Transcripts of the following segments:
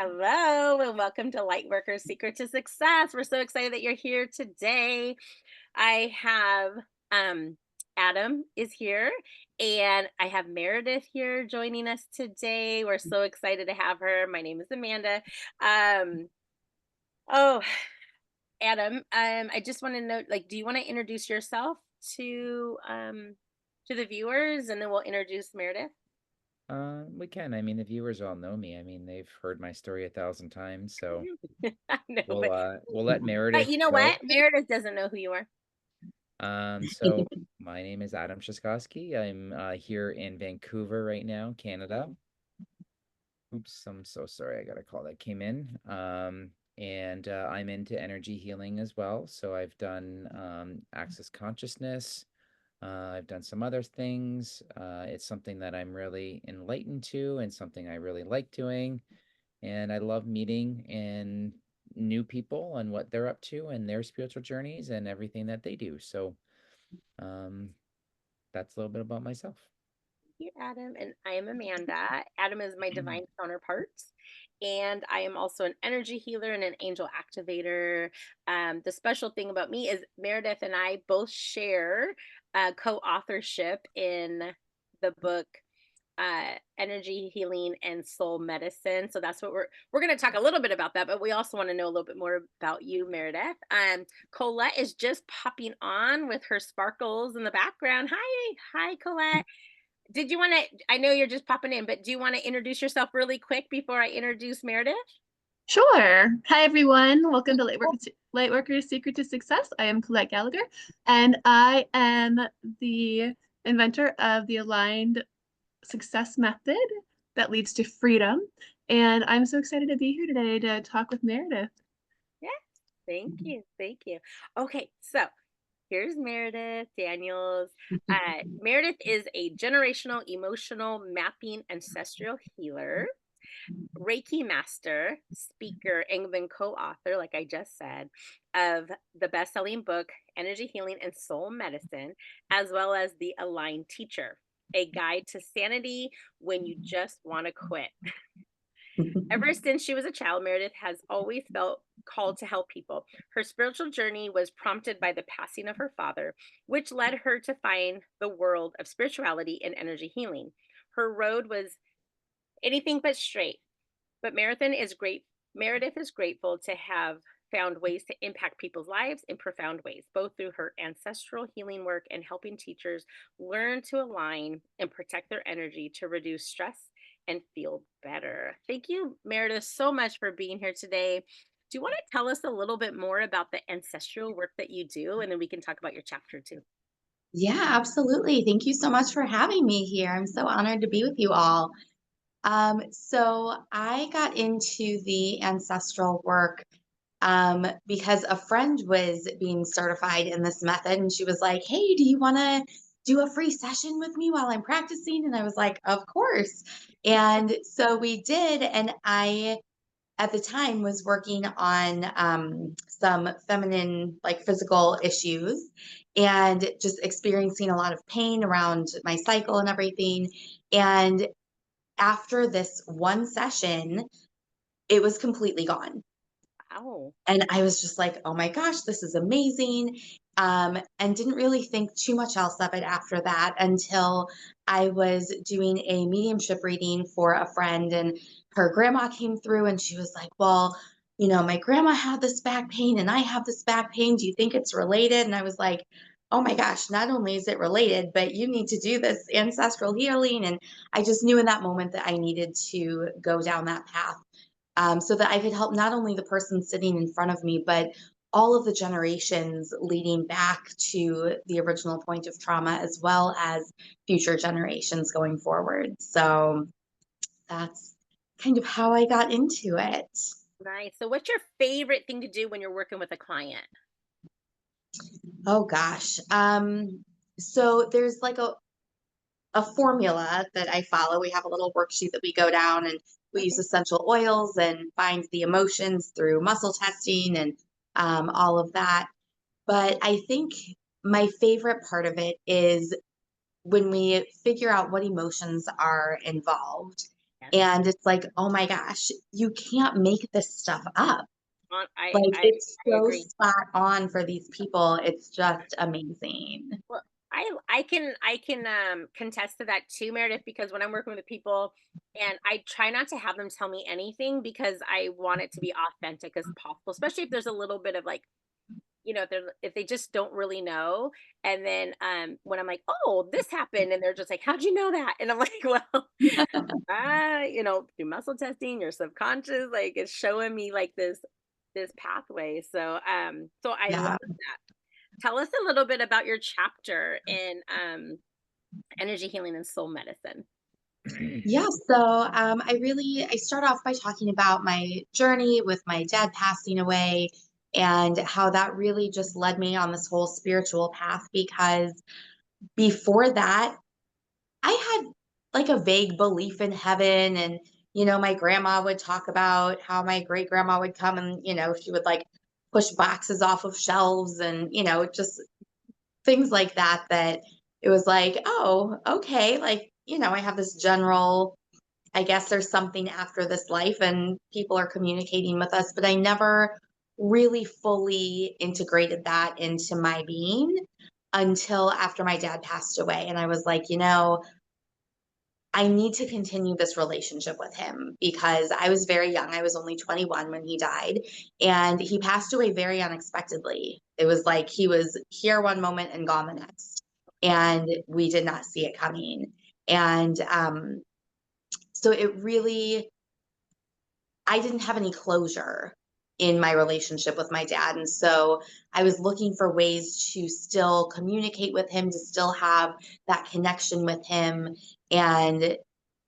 Hello and welcome to Lightworkers Secret to Success. We're so excited that you're here today. I have um Adam is here and I have Meredith here joining us today. We're so excited to have her. My name is Amanda. Um oh Adam, I just want to know, like, do you want to introduce yourself to the viewers and then we'll introduce Meredith? We can. I mean, the viewers all know me. I mean, they've heard my story 1,000 times, so I know, we'll let but Meredith you know go. what? Meredith doesn't know who you are. So my name is Adam Trzaskowski. I'm here in Vancouver right now, Canada. Oops, I'm so sorry. I got a call that came in. And I'm into energy healing as well. So I've done access consciousness. I've done some other things. It's something that I'm really enlightened to and something I really like doing. And I love meeting and new people and what they're up to and their spiritual journeys and everything that they do. So um, that's a little bit about myself. You, Adam, and I am Amanda. Adam is my divine counterpart, and I am also an energy healer and an angel activator. The special thing about me is Meredith and I both share co-authorship in the book energy healing and soul medicine. So that's what we're going to talk a little bit about that, but we also want to know a little bit more about you, Meredith. Colette is just popping on with her sparkles in the background. Hi, Colette. Did you want to? I know you're just popping in, but do you want to introduce yourself really quick before I introduce Meredith? Sure. Hi, everyone. Welcome to Lightworkers Secret to Success. I am Colette Gallagher, and I am the inventor of the aligned success method that leads to freedom. And I'm so excited to be here today to talk with Meredith. Yes, thank you, thank you. Okay, so here's Meredith Daniels. Meredith is a generational emotional mapping ancestral healer, Reiki Master, speaker, and then co-author, like I just said, of the best-selling book Energy Healing and Soul Medicine, as well as the Aligned Teacher, a guide to sanity when you just want to quit. Ever since she was a child, Meredith has always felt called to help people. Her spiritual journey was prompted by the passing of her father, which led her to find the world of spirituality and energy healing. Her road was anything but straight, but Meredith is grateful to have found ways to impact people's lives in profound ways, both through her ancestral healing work and helping teachers learn to align and protect their energy to reduce stress and feel better. Thank you, Meredith, so much for being here today. Do you want to tell us a little bit more about the ancestral work that you do? And then we can talk about your chapter too. Yeah, absolutely. Thank you so much for having me here. I'm so honored to be with you all. So I got into the ancestral work because a friend was being certified in this method, and she was like, "Hey, do you want to do a free session with me while I'm practicing?" And I was like, "Of course." And so we did, and I at the time was working on some feminine like physical issues and just experiencing a lot of pain around my cycle and everything. And after this one session, it was completely gone. Wow. And I was just like, oh my gosh, this is amazing. And didn't really think too much else of it after that until I was doing a mediumship reading for a friend, and her grandma came through and she was like, well, my grandma had this back pain and I have this back pain. Do you think it's related? And I was like, oh my gosh, not only is it related, but you need to do this ancestral healing. And I just knew in that moment that I needed to go down that path, so that I could help not only the person sitting in front of me, but all of the generations leading back to the original point of trauma, as well as future generations going forward. So that's kind of how I got into it. Nice. So, what's your favorite thing to do when you're working with a client? Oh gosh. So there's like a formula that I follow. We have a little worksheet that we go down, and we use Okay. essential oils and find the emotions through muscle testing and all of that. But I think my favorite part of it is when we figure out what emotions are involved And it's like, oh my gosh, you can't make this stuff up. I Like, I, it's I so agree. spot on for these people. It's just amazing. Well, I can contest to that too, Meredith, because when I'm working with people, and I try not to have them tell me anything because I want it to be authentic as possible, especially if there's a little bit of like, if they just don't really know. And then when I'm like, oh, this happened, and they're just like, how'd you know that? And I'm like, well, through muscle testing, your subconscious, like, it's showing me like this pathway. So I Yeah. love that. Tell us a little bit about your chapter in energy healing and soul medicine. Yeah, so I start off by talking about my journey with my dad passing away and how that really just led me on this whole spiritual path, because before that, I had like a vague belief in heaven. And, my grandma would talk about how my great grandma would come and, she would like push boxes off of shelves and, just things like that, that it was like, oh, okay. Like, I have this general, I guess there's something after this life and people are communicating with us, but I never really fully integrated that into my being until after my dad passed away. And I was like, I need to continue this relationship with him, because I was very young. I was only 21 when he died, and he passed away very unexpectedly. It was like he was here one moment and gone the next, and we did not see it coming. And so it really, I didn't have any closure in my relationship with my dad. And so I was looking for ways to still communicate with him, to still have that connection with him, and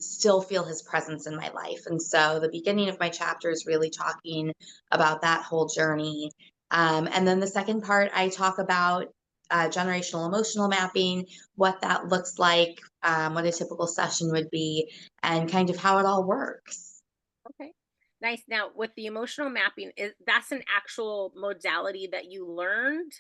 still feel his presence in my life. And so the beginning of my chapter is really talking about that whole journey. And then the second part, I talk about generational emotional mapping, what that looks like, what a typical session would be, and kind of how it all works. Okay. Nice. Now, with the emotional mapping, that's an actual modality that you learned?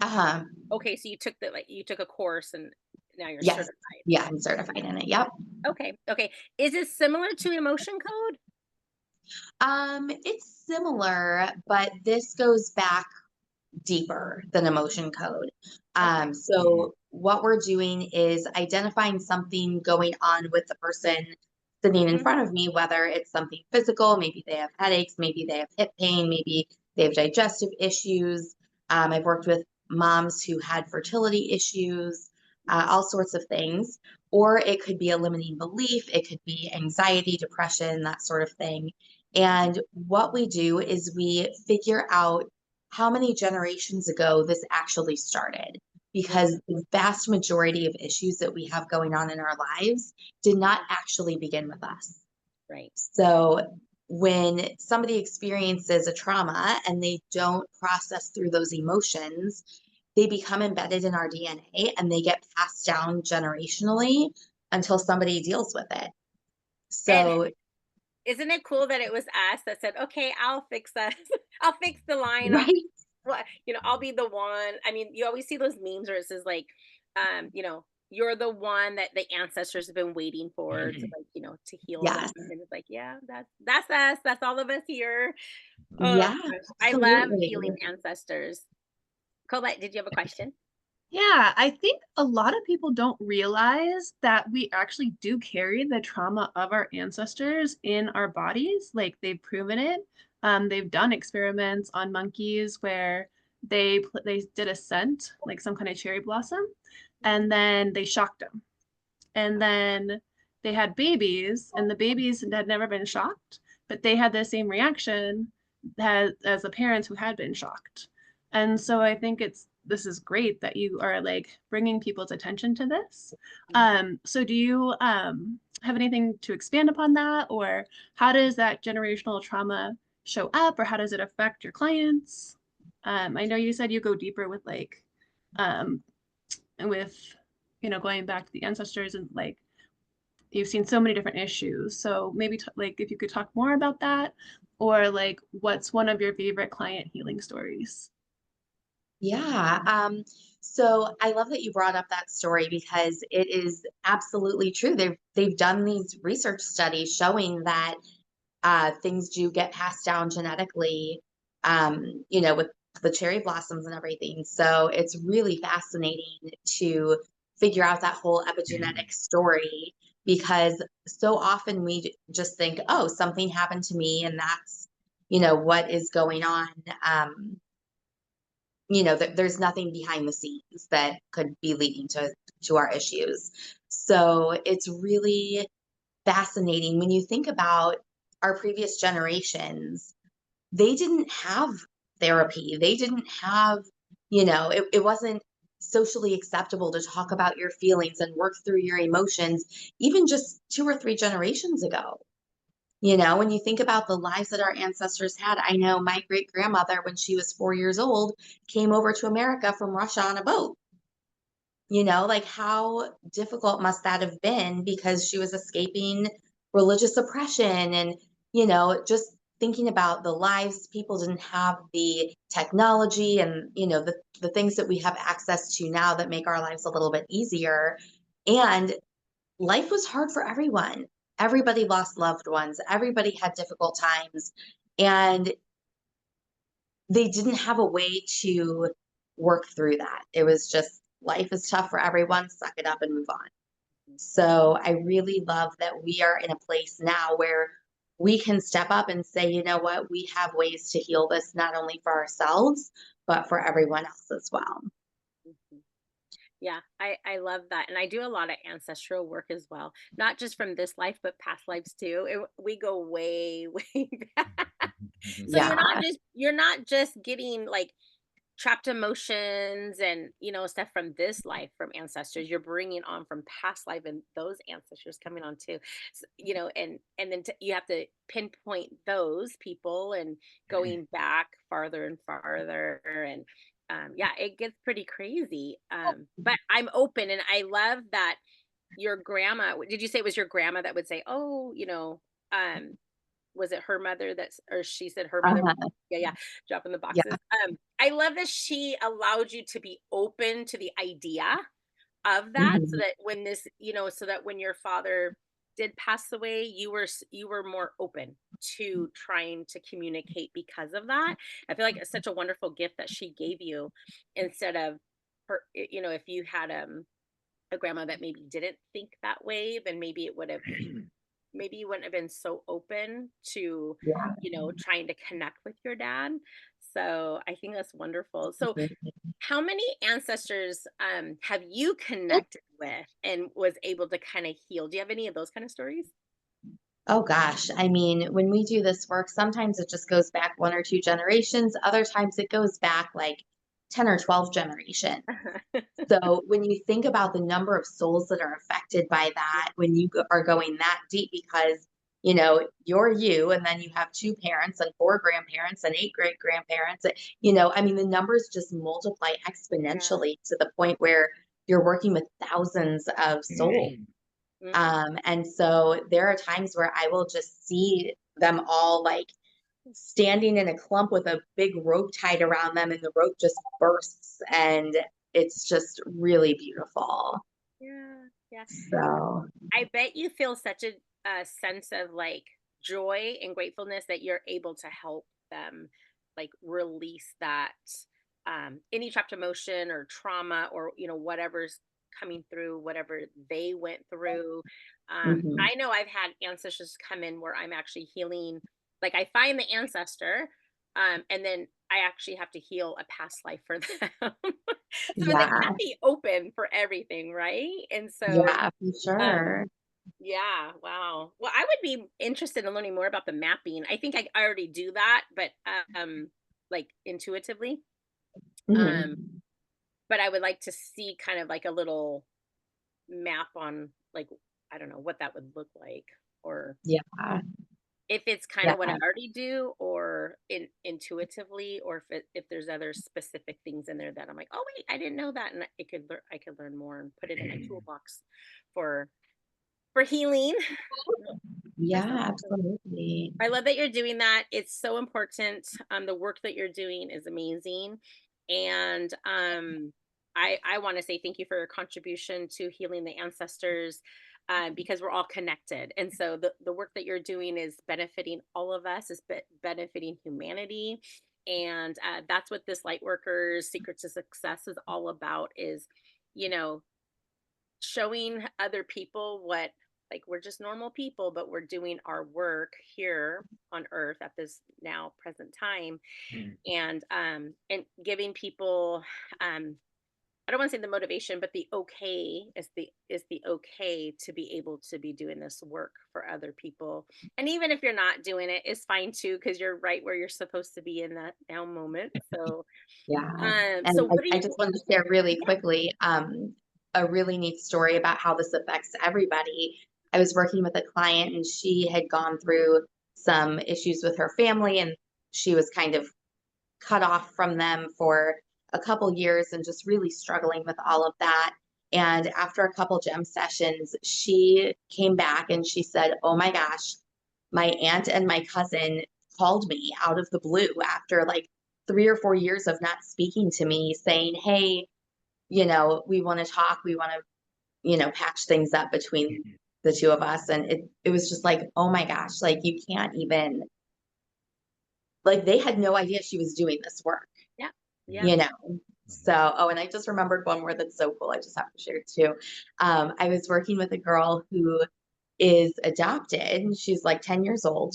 Uh-huh. Okay, so you took a course and now you're Yes. certified. Yeah, I'm certified in it. Yep. Okay. Okay. Is it similar to emotion code? It's similar, but this goes back deeper than emotion code. Okay. So what we're doing is identifying something going on with the person sitting in Mhm. front of me, whether it's something physical, maybe they have headaches, maybe they have hip pain, maybe they have digestive issues. I've worked with moms who had fertility issues, all sorts of things. Or it could be a limiting belief, it could be anxiety, depression, that sort of thing. And what we do is we figure out how many generations ago this actually started, because the vast majority of issues that we have going on in our lives did not actually begin with us. Right. So when somebody experiences a trauma and they don't process through those emotions, they become embedded in our DNA and they get passed down generationally until somebody deals with it. And So, isn't it cool that it was us that said, okay, I'll fix that. I'll fix the line. right? I'll be the one. I mean, you always see those memes where it says like, you're the one that the ancestors have been waiting for to like, to heal them. Yes. And it's like, yeah, that's us. That's all of us here. Oh Yeah, gosh. I love absolutely. healing ancestors. Colette, did you have a question? Yeah, I think a lot of people don't realize that we actually do carry the trauma of our ancestors in our bodies. Like they've proven it. They've done experiments on monkeys where they did a scent, like some kind of cherry blossom, and then they shocked them. And then they had babies, and the babies had never been shocked, but they had the same reaction as the parents who had been shocked. And so I think this is great that you are like bringing people's attention to this. So do you have anything to expand upon that, or how does that generational trauma show up, or how does it affect your clients? I know you said you go deeper with like um, with going back to the ancestors, and like you've seen so many different issues, so maybe like if you could talk more about that, or like what's one of your favorite client healing stories? Yeah. So I love that you brought up that story because it is absolutely true. They've done these research studies showing that things do get passed down genetically, with the cherry blossoms and everything. So it's really fascinating to figure out that whole epigenetic story, because so often we just think, oh, something happened to me and that's, what is going on. There's nothing behind the scenes that could be leading to our issues. So it's really fascinating when you think about our previous generations. They didn't have therapy. They didn't have, it wasn't socially acceptable to talk about your feelings and work through your emotions, even just 2 or 3 generations ago. When you think about the lives that our ancestors had, I know my great grandmother, when she was 4 years old, came over to America from Russia on a boat. Like how difficult must that have been, because she was escaping religious oppression and, just thinking about the lives. People didn't have the technology and, the things that we have access to now that make our lives a little bit easier. And life was hard for everyone. Everybody lost loved ones. Everybody had difficult times. And they didn't have a way to work through that. It was just, life is tough for everyone, suck it up and move on. So I really love that we are in a place now where we can step up and say, you know what, we have ways to heal this, not only for ourselves, but for everyone else as well. Mhm. Yeah, I love that. And I do a lot of ancestral work as well, not just from this life, but past lives too. We go way, way back. So Yeah. you're not just getting like trapped emotions and stuff from this life from ancestors. You're bringing on from past life and those ancestors coming on too. So, and then you have to pinpoint those people and going back farther and farther, and yeah, it gets pretty crazy. But I'm open, and I love that your grandma, did you say it was your grandma that would say, oh, was it her mother or she said her mother? Uh-huh. Yeah, dropping the Yeah. boxes. I love that she allowed you to be open to the idea of that, so Mhm. that when so that when your father did pass away, you were more open to trying to communicate because of that. I feel like it's such a wonderful gift that she gave you, instead of her, if you had a grandma that maybe didn't think that way, then maybe you wouldn't have been so open to, Yeah. trying to connect with your dad. So I think that's wonderful. So Mhm. how many ancestors have you connected with and was able to kind of heal? Do you have any of those kind of stories? Oh gosh. I mean, when we do this work, sometimes it just goes back 1 or 2 generations. Other times it goes back like 10 or 12 generations. So when you think about the number of souls that are affected by that, when you are going that deep, because you're you, and then you have 2 parents and 4 grandparents and 8 great grandparents. I mean, the numbers just multiply Yeah. exponentially to the point where you're working with thousands of souls. Mm. And so there are times where I will just see them all like standing in a clump with a big rope tied around them, and the rope just bursts, and it's just really beautiful. Yeah, yeah. So I bet you feel such a sense of like joy and gratefulness that you're able to help them like release that any trapped emotion or trauma, or whatever's coming through, whatever they went through. mhm. I know I've had ancestors come in where I'm actually healing, like I find the ancestor, and then I actually have to heal a past life for them. So they Yeah, can't be open for everything, right? And so yeah, for um, sure. yeah, wow. Well, I would be interested in learning more about the mapping. I think I already do that, but like intuitively. Um, Mhm. but I would like to see kind of like a little map on, like, I don't know what that would look like, or Yeah, if it's kind of what I yeah. already do, or intuitively, or if there's other specific things in there that I'm like, oh wait, I didn't know that, and I could learn more and put it in my toolbox for healing. That's Yeah, awesome. absolutely. I love that you're doing that. It's so important. The work that you're doing is amazing. And I want to say thank you for your contribution to healing the ancestors, because we're all connected. And so the work that you're doing is benefiting all of us, is benefiting humanity. And that's what this Lightworkers Secret to Success is all about, is, you know, showing other people what, like, we're just normal people, but we're doing our work here on earth at this now present time. And giving people, I don't want to say the motivation, but the okay is the okay to be able to be doing this work for other people. And even if you're not doing it, it's fine too, because you're right where you're supposed to be in that now moment. So Yeah. so And what do I you, just wanted to share really quickly a really neat story about how this affects everybody. I was working with a client and she had gone through some issues with her family, and she was kind of cut off from them for a couple years and just really struggling with all of that. And after a couple gem sessions, she came back and she said, "Oh my gosh, my aunt and my cousin called me out of the blue after like 3 or 4 years of not speaking to me, saying, hey, we want to talk. We want to, patch things up between the two of us." And it was just like, oh my gosh, like you can't even, like they had no idea she was doing this work, yeah, yeah, you know? So, oh, and I just remembered one more that's so cool. I just have to share too. I was working with a girl who is adopted. She's like 10 years old,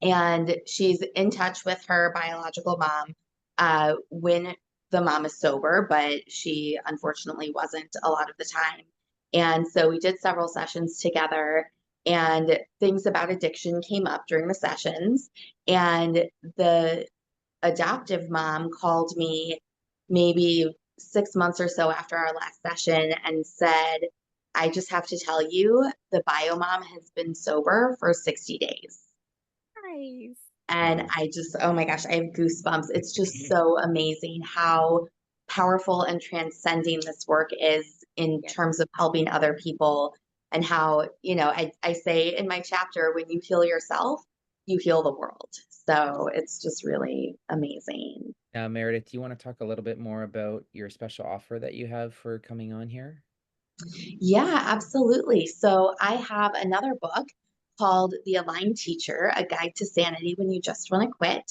and she's in touch with her biological mom when the mom is sober, but she unfortunately wasn't a lot of the time. And so we did several sessions together, and things about addiction came up during the sessions. And the adoptive mom called me maybe 6 months or so after our last session and said, "I just have to tell you, the bio mom has been sober for 60 days. nice. And I just, oh my gosh, I have goosebumps. It's just so amazing how powerful and transcending this work is in Yeah. terms of helping other people. And how, I say in my chapter, when you heal yourself, you heal the world. So it's just really amazing. Now, Meredith, do you want to talk a little bit more about your special offer that you have for coming on here? Yeah, absolutely. So I have another book called The Aligned Teacher, A Guide to Sanity When You Just Want to Quit.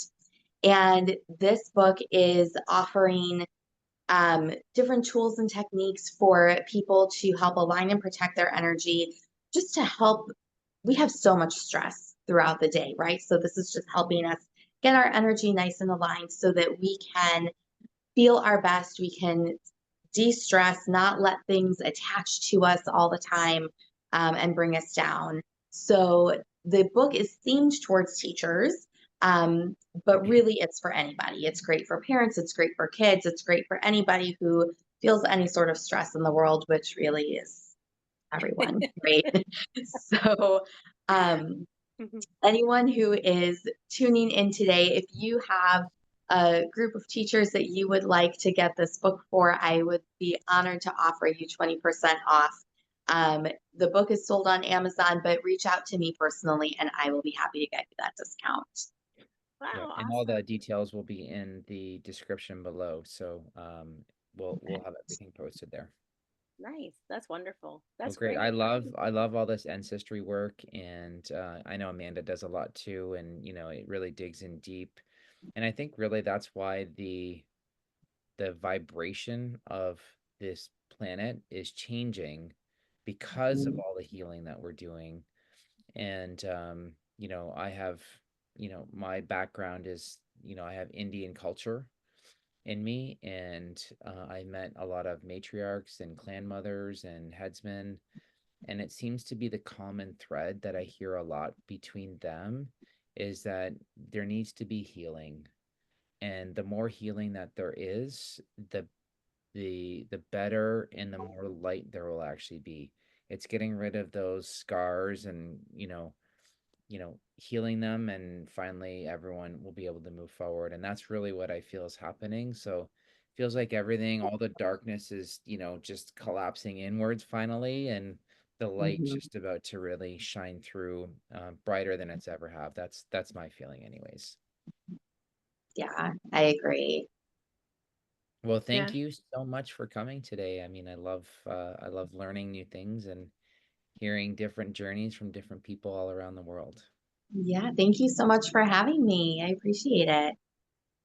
And this book is offering different tools and techniques for people to help align and protect their energy, just to help. We have so much stress throughout the day, right? So this is just helping us get our energy nice and aligned so that we can feel our best. We can de-stress, not let things attach to us all the time, and bring us down. So the book is themed towards teachers, but really it's for anybody. It's great for parents, it's great for kids, it's great for anybody who feels any sort of stress in the world, which really is everyone, right? So anyone who is tuning in today, if you have a group of teachers that you would like to get this book for, I would be honored to offer you 20% off. The book is sold on Amazon, but reach out to me personally and I will be happy to get you that discount. Wow, Yeah, and all awesome. the details will be in the description below. So we'll have everything posted there. Nice. That's wonderful. Well, That's great. great. I love all this ancestry work, and I know Amanda does a lot too, and it really digs in deep. And I think really that's why the vibration of this planet is changing because of all the healing that we're doing. And I have, my background is, I have Indian culture in me, and I met a lot of matriarchs and clan mothers and headsmen, and it seems to be the common thread that I hear a lot between them is that there needs to be healing. And the more healing that there is, the better and the more light there will actually be. It's getting rid of those scars and, healing them, and finally everyone will be able to move forward. And that's really what I feel is happening. So feels like everything, all the darkness is, just collapsing inwards finally, and the light Mhm. just about to really shine through, brighter than it's ever have. That's my feeling anyways. Yeah, I agree. Well, Yeah. thank you so much for coming today. I mean, I love learning new things and hearing different journeys from different people all around the world. Yeah, thank you so much for having me. I appreciate it.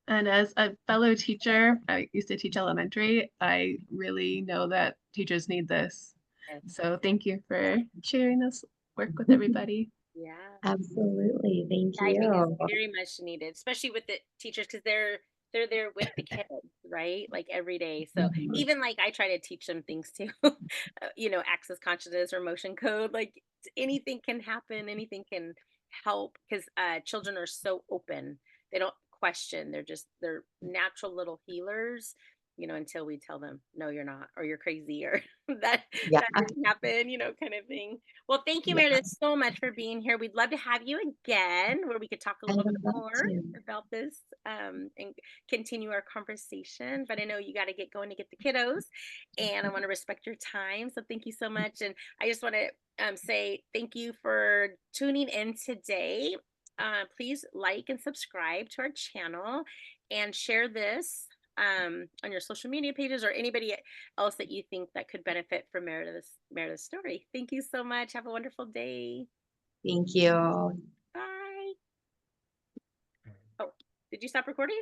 And as a fellow teacher, I used to teach elementary. I really know that teachers need this. Yes. So thank you for sharing this work with everybody. Yeah. Absolutely. Thank I think it's you. very much needed, especially with the teachers, because they're there with the kids, right? Like every day. So even like I try to teach them things too, access consciousness or motion code. Like anything can happen, anything can help, because children are so open. They don't question. They're natural little healers. Until we tell them, no, you're not, or you're crazy, or that Yeah. that didn't happen, kind of thing. Well, thank you, Yeah. Meredith, so much for being here. We'd love to have you again, where we could talk a I little would bit love more to. about this, and continue our conversation. But I know you got to get going to get the kiddos, and I want to respect your time. So thank you so much. And I just want to say thank you for tuning in today. Please like and subscribe to our channel and share this on your social media pages or anybody else that you think that could benefit from Meredith's story. Thank you so much. Have a wonderful day. Thank you. Bye. Oh, did you stop recording?